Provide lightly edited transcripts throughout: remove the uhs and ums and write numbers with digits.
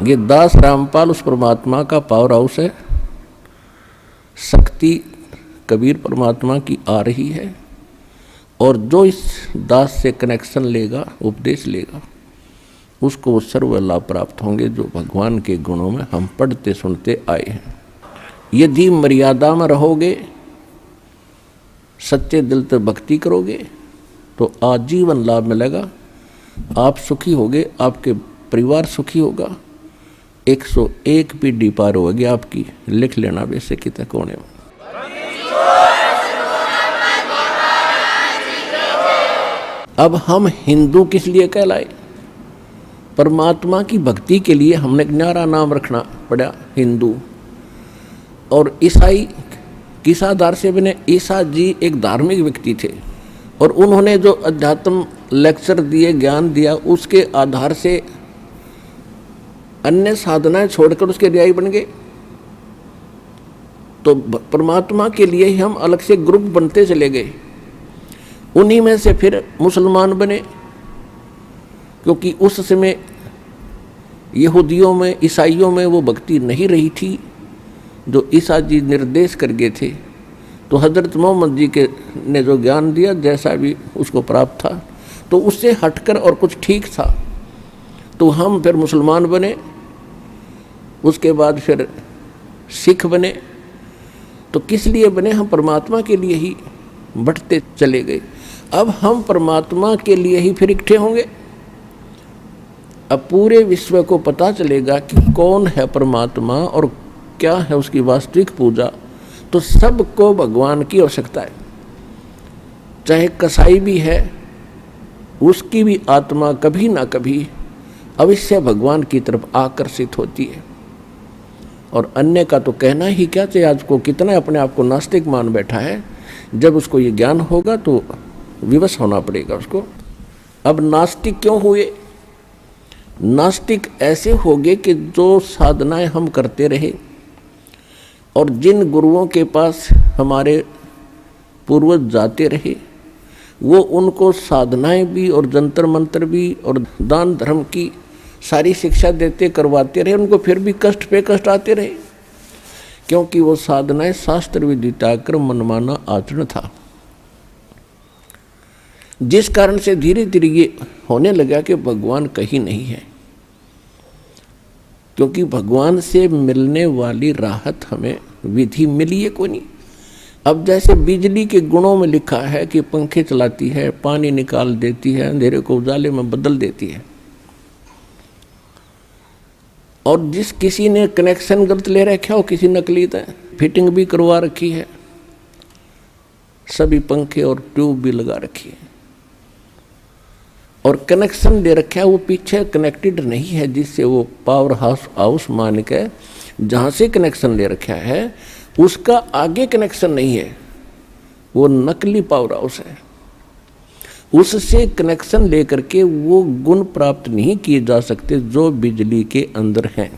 ये दास रामपाल उस परमात्मा का पावर हाउस है। शक्ति कबीर परमात्मा की आ रही है, और जो इस दास से कनेक्शन लेगा, उपदेश लेगा, उसको वो सर्व लाभ प्राप्त होंगे जो भगवान के गुणों में हम पढ़ते सुनते आए हैं। यदि मर्यादा में रहोगे, सच्चे दिल से भक्ति करोगे, तो आजीवन लाभ मिलेगा। आप सुखी होगे, आपके परिवार सुखी होगा, 101 पीढ़ी पार होगी आपकी। लिख लेना वैसे कितने कोने में। अब हम हिंदू किस लिए कहलाए? परमात्मा की भक्ति के लिए हमने न्यारा नाम रखना पड़ा हिंदू। और ईसाई किस आधार से बने? ईसा जी एक धार्मिक व्यक्ति थे, और उन्होंने जो अध्यात्म लेक्चर दिए, ज्ञान दिया, उसके आधार से अन्य साधनाएं छोड़कर उसके अनुयायी बन गए। तो परमात्मा के लिए ही हम अलग से ग्रुप बनते चले गए। उन्हीं में से फिर मुसलमान बने, क्योंकि उस समय यहूदियों में, ईसाइयों में वो भक्ति नहीं रही थी जो ईसा जी निर्देश कर गए थे। तो हजरत मोहम्मद जी के ने जो ज्ञान दिया, जैसा भी उसको प्राप्त था, तो उससे हटकर और कुछ ठीक था, तो हम फिर मुसलमान बने। उसके बाद फिर सिख बने। तो किस लिए बने? हम परमात्मा के लिए ही बढ़ते चले गए। अब हम परमात्मा के लिए ही फिर इकट्ठे होंगे। अब पूरे विश्व को पता चलेगा कि कौन है परमात्मा और क्या है उसकी वास्तविक पूजा। तो सबको भगवान की आवश्यकता है। चाहे कसाई भी है, उसकी भी आत्मा कभी ना कभी अवश्य भगवान की तरफ आकर्षित होती है। और अन्य का तो कहना ही क्या चाहिए। आज को कितना अपने आप को नास्तिक मान बैठा है। जब उसको ये ज्ञान होगा तो विवश होना पड़ेगा उसको। अब नास्तिक क्यों हुए? नास्तिक ऐसे हो गए कि जो साधनाएं हम करते रहे, और जिन गुरुओं के पास हमारे पूर्वज जाते रहे, वो उनको साधनाएं भी और जंतर मंत्र भी और दान धर्म की सारी शिक्षा देते करवाते रहे। उनको फिर भी कष्ट पे कष्ट आते रहे, क्योंकि वो साधनाएं शास्त्र विदिताकर मनमाना आचरण था। जिस कारण से धीरे धीरे ये होने लगा कि भगवान कहीं नहीं है, क्योंकि भगवान से मिलने वाली राहत हमें विधि मिली है कोई नहीं। अब जैसे बिजली के गुणों में लिखा है कि पंखे चलाती है, पानी निकाल देती है, अंधेरे को उजाले में बदल देती है, और जिस किसी ने कनेक्शन गलत ले रखा हो, किसी नकली है, फिटिंग भी करवा रखी है, सभी पंखे और ट्यूब भी लगा रखी है, और कनेक्शन दे रखा है वो पीछे कनेक्टेड नहीं है, जिससे वो पावर हाउस मान के जहाँ से कनेक्शन ले रखा है उसका आगे कनेक्शन नहीं है, वो नकली पावर हाउस है। उससे कनेक्शन लेकर के वो गुण प्राप्त नहीं किए जा सकते जो बिजली के अंदर हैं।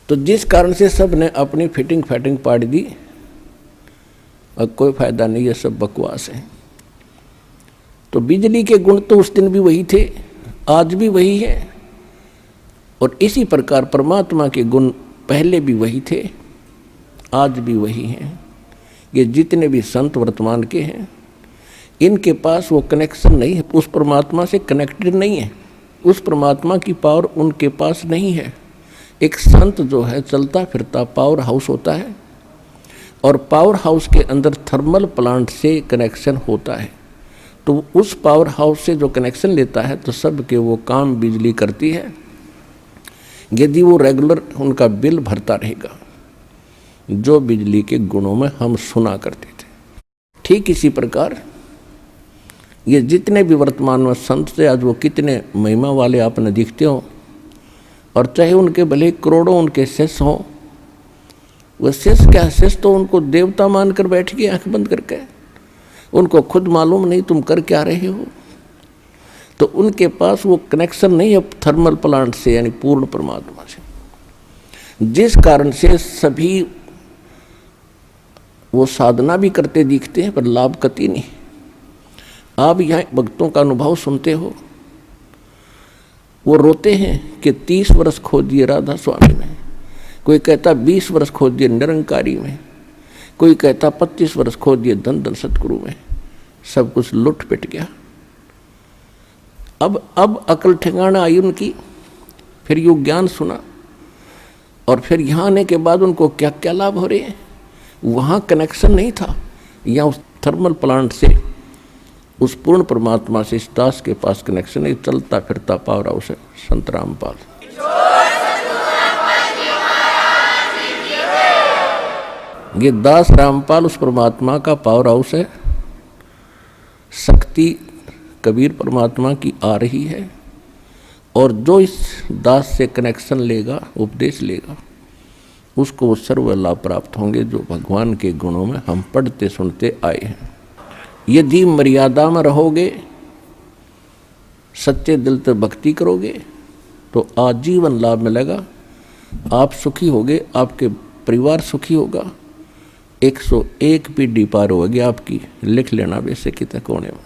तो जिस कारण से सब ने अपनी फिटिंग फैटिंग पाड़ दी। अब कोई फायदा नहीं है, सब बकवास है। तो बिजली के गुण तो उस दिन भी वही थे, आज भी वही है, और इसी प्रकार परमात्मा के गुण पहले भी वही थे, आज भी वही हैं। ये जितने भी संत वर्तमान के हैं, इनके पास वो कनेक्शन नहीं है, उस परमात्मा से कनेक्टेड नहीं है, उस परमात्मा की पावर उनके पास नहीं है। एक संत जो है चलता फिरता पावर हाउस होता है, और पावर हाउस के अंदर थर्मल प्लांट से कनेक्शन होता है। तो उस पावर हाउस से जो कनेक्शन लेता है तो सबके वो काम बिजली करती है, यदि वो रेगुलर उनका बिल भरता रहेगा, जो बिजली के गुणों में हम सुना करते थे। ठीक इसी प्रकार ये जितने भी वर्तमान में संत थे, आज वो कितने महिमा वाले आपने दिखते हो, और चाहे उनके भले करोड़ों उनके शिष्य हों, वो शिष्य क्या, शिष्य तो उनको देवता मानकर बैठ गए आंख बंद करके। उनको खुद मालूम नहीं तुम कर क्या रहे हो। तो उनके पास वो कनेक्शन नहीं है थर्मल प्लांट से, यानी पूर्ण परमात्मा से। जिस कारण से सभी वो साधना भी करते दिखते हैं पर लाभ कति नहीं। आप यहाँ भक्तों का अनुभव सुनते हो, वो रोते हैं कि 30 वर्ष खो दिए राधा स्वामी में, कोई कहता 20 वर्ष खो दिए निरंकारी में, कोई कहता 25 वर्ष खो दिए धन धन सतगुरु में। सब कुछ लुट पिट गया। अब अकल ठिकाना आई उनकी, फिर योग ज्ञान सुना, और फिर यहाँ आने के बाद उनको क्या क्या लाभ हो रहे हैं। वहाँ कनेक्शन नहीं था, यहाँ उस थर्मल प्लांट से उस पूर्ण परमात्मा से इस दास के पास कनेक्शन है। चलता फिरता पावरा उसे संत रामपाल। ये दास रामपाल उस परमात्मा का पावर हाउस है। शक्ति कबीर परमात्मा की आ रही है, और जो इस दास से कनेक्शन लेगा, उपदेश लेगा, उसको वो सर्व लाभ प्राप्त होंगे जो भगवान के गुणों में हम पढ़ते सुनते आए हैं। यदि मर्यादा में रहोगे, सच्चे दिल से भक्ति करोगे, तो आजीवन लाभ मिलेगा। आप सुखी होगे, आपके परिवार सुखी होगा, 101 पीढ़ी पार होगी आपकी। लिख लेना वैसे कितने कोने में।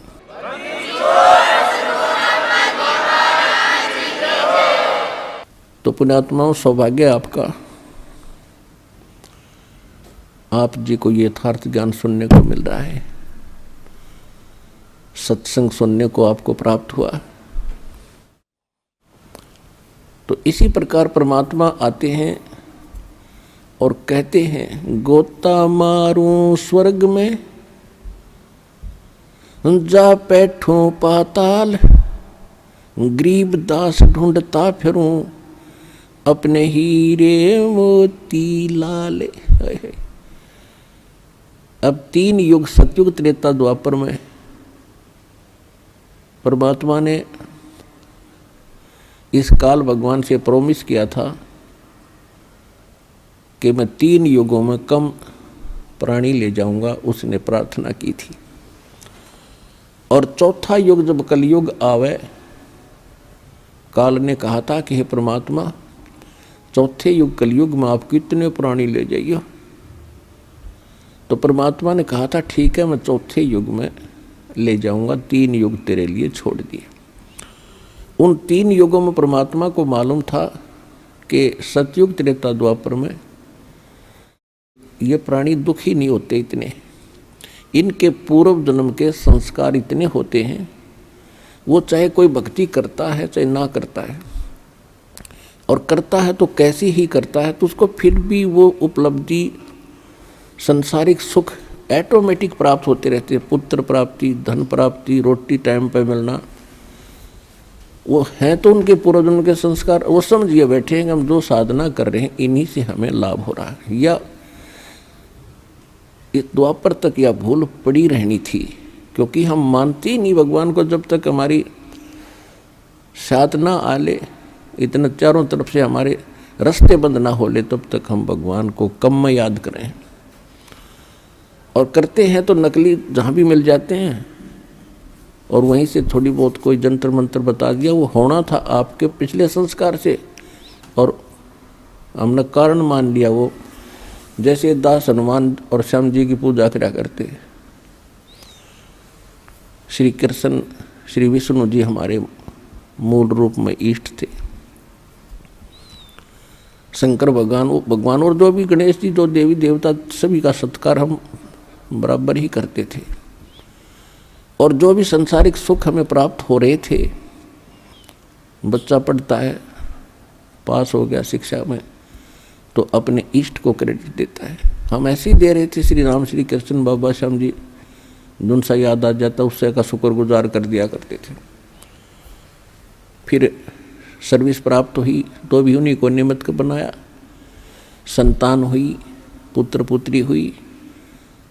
तो पुण्यात्माओं, सौभाग्य आपका, आप जी को ये यथार्थ ज्ञान सुनने को मिल रहा है, सत्संग सुनने को आपको प्राप्त हुआ। तो इसी प्रकार परमात्मा आते हैं और कहते हैं, गोता मारूं स्वर्ग में, जा बैठूं पाताल, गरीब दास ढूंढता फिरूं, अपने हीरे मोती लाले। अब 3 युग, सतयुग, त्रेता, द्वापर में परमात्मा ने इस काल भगवान से प्रॉमिस किया था कि मैं 3 युगों में कम प्राणी ले जाऊंगा। उसने प्रार्थना की थी। और चौथा युग जब कलयुग आवे, काल ने कहा था कि हे परमात्मा, चौथे युग कलयुग में आप कितने प्राणी ले जाइए। तो परमात्मा ने कहा था ठीक है, मैं चौथे युग में ले जाऊंगा, 3 युग तेरे लिए छोड़ दिए। उन 3 युगों में परमात्मा को मालूम था कि सतयुग, त्रेता, द्वापर में ये प्राणी दुखी नहीं होते इतने, इनके पूर्व जन्म के संस्कार इतने होते हैं, वो चाहे कोई भक्ति करता है चाहे ना करता है, और करता है तो कैसी ही करता है, तो उसको फिर भी वो उपलब्धि, संसारिक सुख ऑटोमेटिक प्राप्त होते रहते हैं। पुत्र प्राप्ति, धन प्राप्ति, रोटी टाइम पे मिलना, वो हैं तो उनके पूर्वजन्म के संस्कार। वो समझिए बैठे हैं हम जो साधना कर रहे हैं इन्हीं से हमें लाभ हो रहा है, या इस द्वापर तक यह भूल पड़ी रहनी थी, क्योंकि हम मानते ही नहीं भगवान को। जब तक हमारी साधना आले, इतना चारों तरफ से हमारे रास्ते बंद ना हो ले, तब तक हम भगवान को कम में याद करें। और करते हैं तो नकली जहाँ भी मिल जाते हैं, और वहीं से थोड़ी बहुत कोई जंतर मंत्र बता दिया, वो होना था आपके पिछले संस्कार से, और हमने कारण मान लिया। वो जैसे दास हनुमान और श्याम जी की पूजा करा करते, श्री कृष्ण, श्री विष्णु जी हमारे मूल रूप में इष्ट थे, शंकर भगवान और जो भी गणेश जी, जो देवी देवता, सभी का सत्कार हम बराबर ही करते थे। और जो भी संसारिक सुख हमें प्राप्त हो रहे थे, बच्चा पढ़ता है, पास हो गया शिक्षा में, तो अपने इष्ट को क्रेडिट देता है। हम ऐसे ही दे रहे थे, श्री राम, श्री कृष्ण, बाबा श्याम जी, जिन सा याद आ जाता उससे का शुक्रगुजार कर दिया करते थे। फिर सर्विस प्राप्त हुई तो भी उन्हीं को निमित्त बनाया, संतान हुई, पुत्र पुत्री हुई,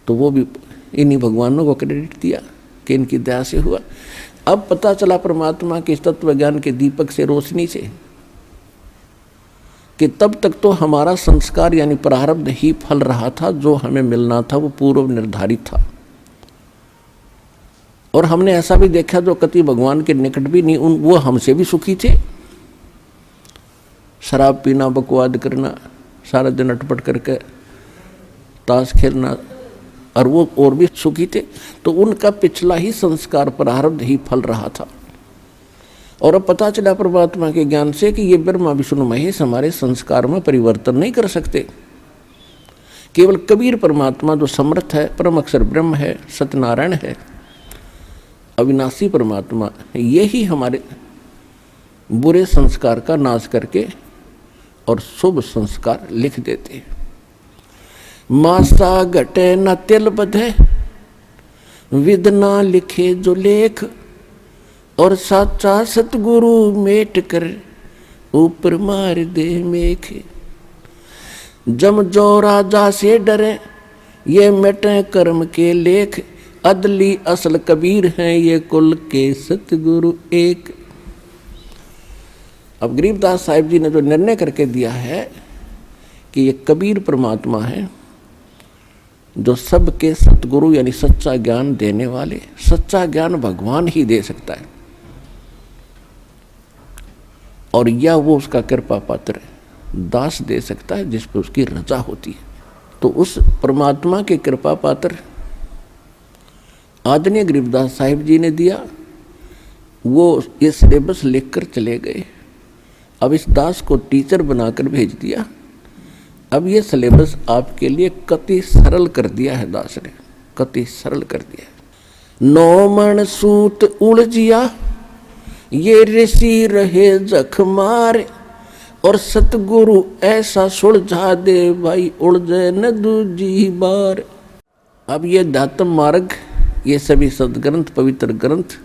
तो वो भी इन्हीं भगवानों को क्रेडिट दिया कि इनकी दया से हुआ। अब पता चला परमात्मा के तत्व ज्ञान के दीपक से, रोशनी से, कि तब तक तो हमारा संस्कार यानी प्रारब्ध ही फल रहा था। जो हमें मिलना था वो पूर्व निर्धारित था। और हमने ऐसा भी देखा जो कति भगवान के निकट भी नहीं, वो हमसे भी सुखी थे। शराब पीना, बकवाद करना, सारा दिन अटपट करके ताश खेलना, और वो और भी सुखी थे। तो उनका पिछला ही संस्कार प्रारब्ध ही फल रहा था। और अब पता चला परमात्मा के ज्ञान से कि ये ब्रह्मा विष्णु महेश हमारे संस्कार में परिवर्तन नहीं कर सकते। केवल कबीर परमात्मा जो समर्थ है, परम अक्षर ब्रह्म है, सत्यनारायण है, अविनाशी परमात्मा, यही हमारे बुरे संस्कार का नाश करके और शुभ संस्कार लिख देते हैं। मासा घटे न तिल बधे, विद ना लिखे जो लेख, और साचा सतगुरु मेट कर ऊपर मार दे मेख। जम जो राजा से डरे ये मिटे कर्म के लेख, अदली असल कबीर हैं ये कुल के सतगुरु एक। अब गरीबदास साहिब जी ने जो निर्णय करके दिया है कि ये कबीर परमात्मा है जो सबके सतगुरु यानी सच्चा ज्ञान देने वाले। सच्चा ज्ञान भगवान ही दे सकता है और या वो उसका कृपा पात्र दास दे सकता है जिस पर उसकी रजा होती है। तो उस परमात्मा के कृपा पात्र आदरणीय गरीबदास साहिब जी ने दिया, वो ये सिलेबस लिखकर चले गए। अब इस दास को टीचर बनाकर भेज दिया। अब ये सिलेबस आपके लिए कति सरल कर दिया है दास ने, कति सरल कर दिया है। 9 मन सूत उलझिया ये ऋषि रहे जख मारे, और सतगुरु ऐसा सुलझा दे भाई उलझे न दूजी बार। अब ये दातम मार्ग, ये सभी सदग्रंथ, पवित्र ग्रंथ,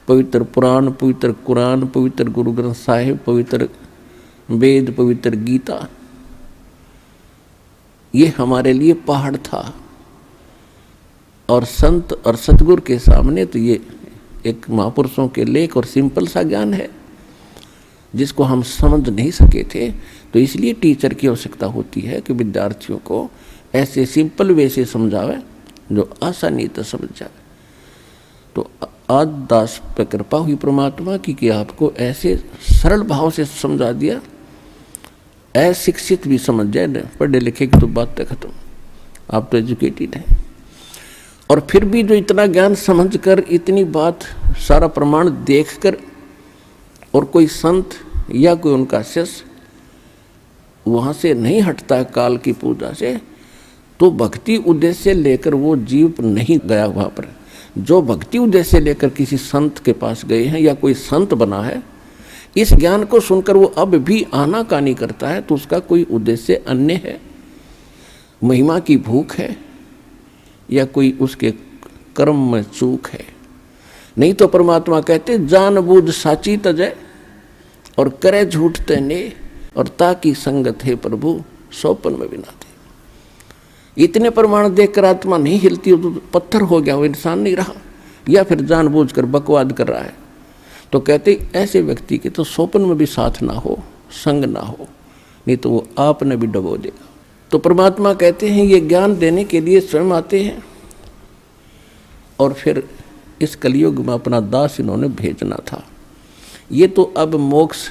पवित्र पुराण, पवित्र कुरान, पवित्र गुरु ग्रंथ साहिब, पवित्र वेद, पवित्र गीता, ये हमारे लिए पहाड़ था। और संत और सतगुरु के सामने तो ये एक महापुरुषों के लेख और सिंपल सा ज्ञान है जिसको हम समझ नहीं सके थे। तो इसलिए टीचर की आवश्यकता होती है कि विद्यार्थियों को ऐसे सिंपल वे से समझावे जो आसानी से समझ जाए। तो आज दास पर कृपा हुई परमात्मा की कि आपको ऐसे सरल भाव से समझा दिया, अशिक्षित भी समझ जाए न, पढ़े लिखे की तो बात तक खत्म, आप तो एजुकेटेड हैं। और फिर भी जो इतना ज्ञान समझकर, इतनी बात, सारा प्रमाण देखकर, और कोई संत या कोई उनका शिष्य वहाँ से नहीं हटता काल की पूजा से, तो भक्ति उद्देश्य लेकर वो जीव नहीं गया वहाँ पर। जो भक्ति उद्देश्य लेकर किसी संत के पास गए हैं या कोई संत बना है, इस ज्ञान को सुनकर वो अब भी आनाकानी करता है, तो उसका कोई उद्देश्य अन्य है, महिमा की भूख है, या कोई उसके कर्म में चूक है। नहीं तो परमात्मा कहते जानबूझ साची तजय और करे झूठ तने, और ताकि संगत है प्रभु सौपन में बिना थे। इतने प्रमाण देखकर आत्मा नहीं हिलती, तो पत्थर हो गया, वो इंसान नहीं रहा, या फिर जानबूझकर बकवाद कर रहा है। तो कहते ऐसे व्यक्ति के तो सौपन में भी साथ ना हो, संग ना हो, नहीं तो वो आपने भी डबो देगा। तो परमात्मा कहते हैं ये ज्ञान देने के लिए स्वयं आते हैं, और फिर इस कलयुग में अपना दास इन्होंने भेजना था। ये तो अब मोक्ष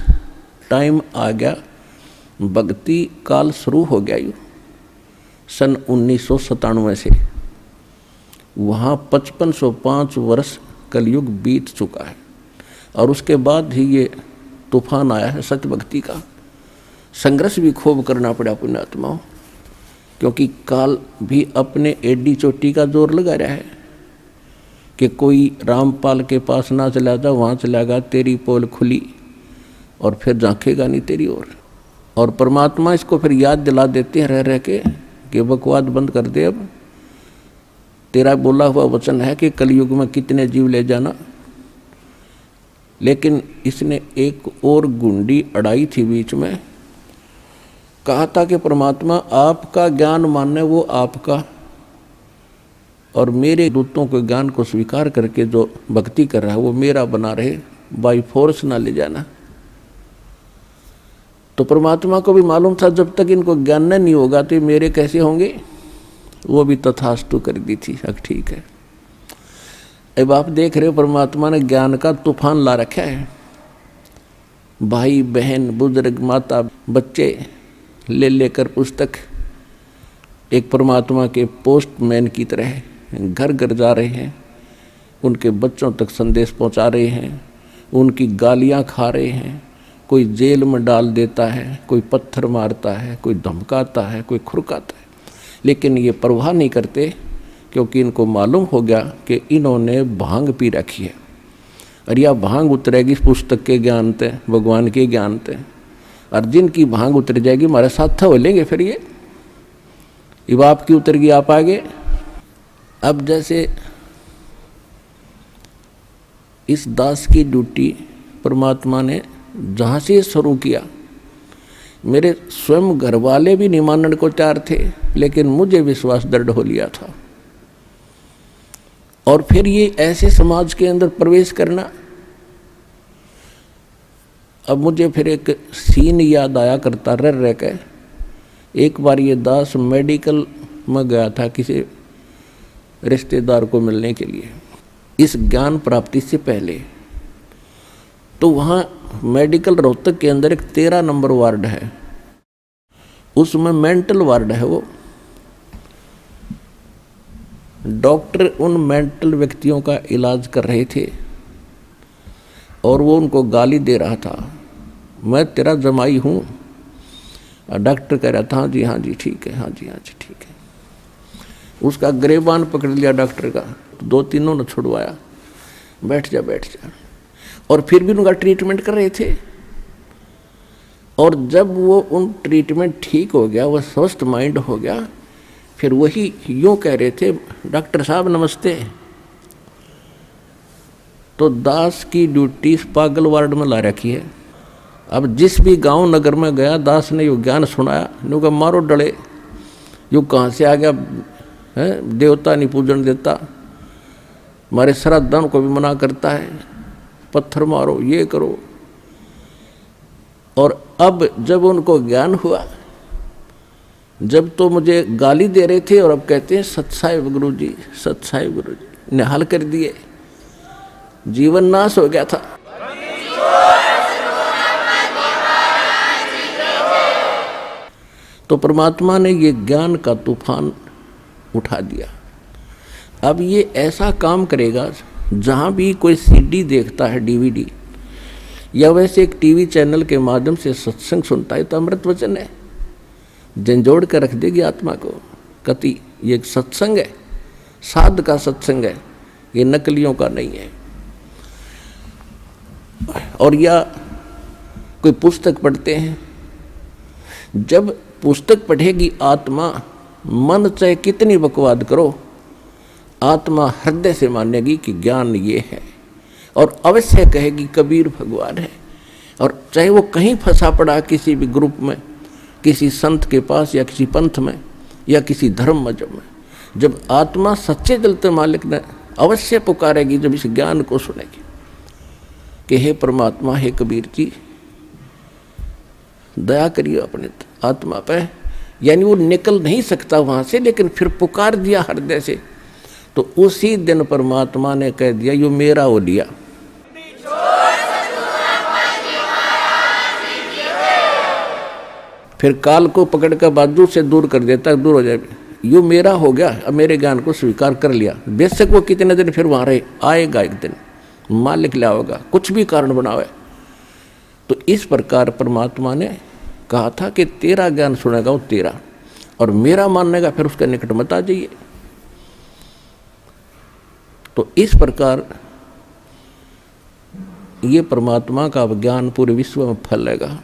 टाइम आ गया, भक्ति काल शुरू हो गया। यू सन 1997 से वहाँ 5505 वर्ष कलयुग बीत चुका है, और उसके बाद ही ये तूफान आया है सत्य भक्ति का। संघर्ष भी खूब करना पड़ा पुण्यात्माओं, क्योंकि काल भी अपने एडी चोटी का जोर लगा रहा है कि कोई रामपाल के पास ना चला जा, वहाँ चलागा तेरी पोल खुली और फिर झांकेगा नहीं तेरी ओर। और परमात्मा इसको फिर याद दिला देते हैं रह रह के कि बकवाद बंद कर दे, अब तेरा बोला हुआ वचन है कि कलयुग में कितने जीव ले जाना। लेकिन इसने एक और गुंडी अड़ाई थी बीच में, कहा था कि परमात्मा आपका ज्ञान माने वो आपका, और मेरे दूतों के ज्ञान को स्वीकार करके जो भक्ति कर रहा है वो मेरा बना रहे, बाई फोर्स ना ले जाना। तो परमात्मा को भी मालूम था जब तक इनको ज्ञान नहीं होगा तो ये मेरे कैसे होंगे, वो भी तथास्तु कर दी थी। अब ठीक है, अब आप देख रहे हो परमात्मा ने ज्ञान का तूफान ला रखा है। भाई बहन बुजुर्ग माता बच्चे ले लेकर पुस्तक एक परमात्मा के पोस्टमैन की तरह घर घर जा रहे हैं, उनके बच्चों तक संदेश पहुंचा रहे हैं, उनकी गालियां खा रहे हैं, कोई जेल में डाल देता है, कोई पत्थर मारता है, कोई धमकाता है, कोई खुरकाता है, लेकिन ये परवाह नहीं करते, क्योंकि इनको मालूम हो गया कि इन्होंने भांग पी रखी है और यह भांग उतरेगी इस पुस्तक के ज्ञान से, भगवान के ज्ञान से, और जिनकी भांग उतर जाएगी हमारे साथ हो लेंगे। फिर ये अब आपकी उतर गई, आप आगे। अब जैसे इस दास की ड्यूटी परमात्मा ने जहाँ से शुरू किया, मेरे स्वयं घर वाले भी नहीं मानने को तैयार थे, लेकिन मुझे विश्वास दृढ़ हो लिया था। और फिर ये ऐसे समाज के अंदर प्रवेश करना, अब मुझे फिर एक सीन याद आया करता रह के। एक बार ये दास मेडिकल में गया था किसी रिश्तेदार को मिलने के लिए, इस ज्ञान प्राप्ति से पहले। तो वहाँ मेडिकल रोहतक के अंदर एक 13 नंबर वार्ड है, उसमें मेंटल वार्ड है। वो डॉक्टर उन मेंटल व्यक्तियों का इलाज कर रहे थे और वो उनको गाली दे रहा था, मैं तेरा जमाई हूँ। डॉक्टर कह रहा था हाँ जी ठीक है, हाँ जी ठीक है। उसका गिरेबान पकड़ लिया डॉक्टर का, तो 2-3 ने छुड़वाया, बैठ जा। और फिर भी उनका ट्रीटमेंट कर रहे थे। और जब वो उन ट्रीटमेंट ठीक हो गया, वो स्वस्थ माइंड हो गया, फिर वही यूँ कह रहे थे, डॉक्टर साहब नमस्ते। तो दास की ड्यूटी पागल वार्ड में ला रखी है। अब जिस भी गांव नगर में गया, दास ने यो ज्ञान सुनाया, नु का मारो डले, यो कहाँ से आ गया है, देवता नहीं पूजन देता, हमारे श्राद्धों को भी मना करता है, पत्थर मारो, ये करो। और अब जब उनको ज्ञान हुआ, जब तो मुझे गाली दे रहे थे और अब कहते हैं सत्साहिब गुरु जी, सत्साहिब गुरु जी, निहाल कर दिए, जीवन नाश हो गया था। तो परमात्मा ने ये ज्ञान का तूफान उठा दिया। अब ये ऐसा काम करेगा, जहाँ भी कोई सीडी देखता है, डीवीडी, या वैसे एक टीवी चैनल के माध्यम से सत्संग सुनता है, तो अमृत वचन है, झंझोड़ कर रख देगी आत्मा को। कति ये एक सत्संग है, साध का सत्संग है, ये नकलियों का नहीं है। और या कोई पुस्तक पढ़ते हैं, जब पुस्तक पढ़ेगी आत्मा, मन चाहे कितनी बकवाद करो, आत्मा हृदय से मानेगी कि ज्ञान ये है, और अवश्य कहेगी कबीर भगवान है। और चाहे वो कहीं फंसा पड़ा किसी भी ग्रुप में, किसी संत के पास, या किसी पंथ में, या किसी धर्म मजहब में, जब आत्मा सच्चे दिल से मालिक ने अवश्य पुकारेगी, जब इस ज्ञान को सुनेगी कि हे परमात्मा, हे कबीर जी, दया करिए अपने आत्मा पे। यानी वो निकल नहीं सकता वहाँ से, लेकिन फिर पुकार दिया हृदय से, तो उसी दिन परमात्मा ने कह दिया यो मेरा हो लिया। फिर काल को पकड़ कर बाजू से दूर कर देता, दूर हो जाए, यो मेरा हो गया, अब मेरे ज्ञान को स्वीकार कर लिया। बेशक वो कितने दिन फिर वहाँ रहे, आएगा एक दिन, मालिक लाओगा, कुछ भी कारण बनावे। तो इस प्रकार परमात्मा ने कहा था कि तेरा ज्ञान सुनेगा वो तेरा, और मेरा मानेगा फिर उसके निकट मत आ जाइए। तो इस प्रकार ये परमात्मा का ज्ञान पूरे विश्व में फैलेगा।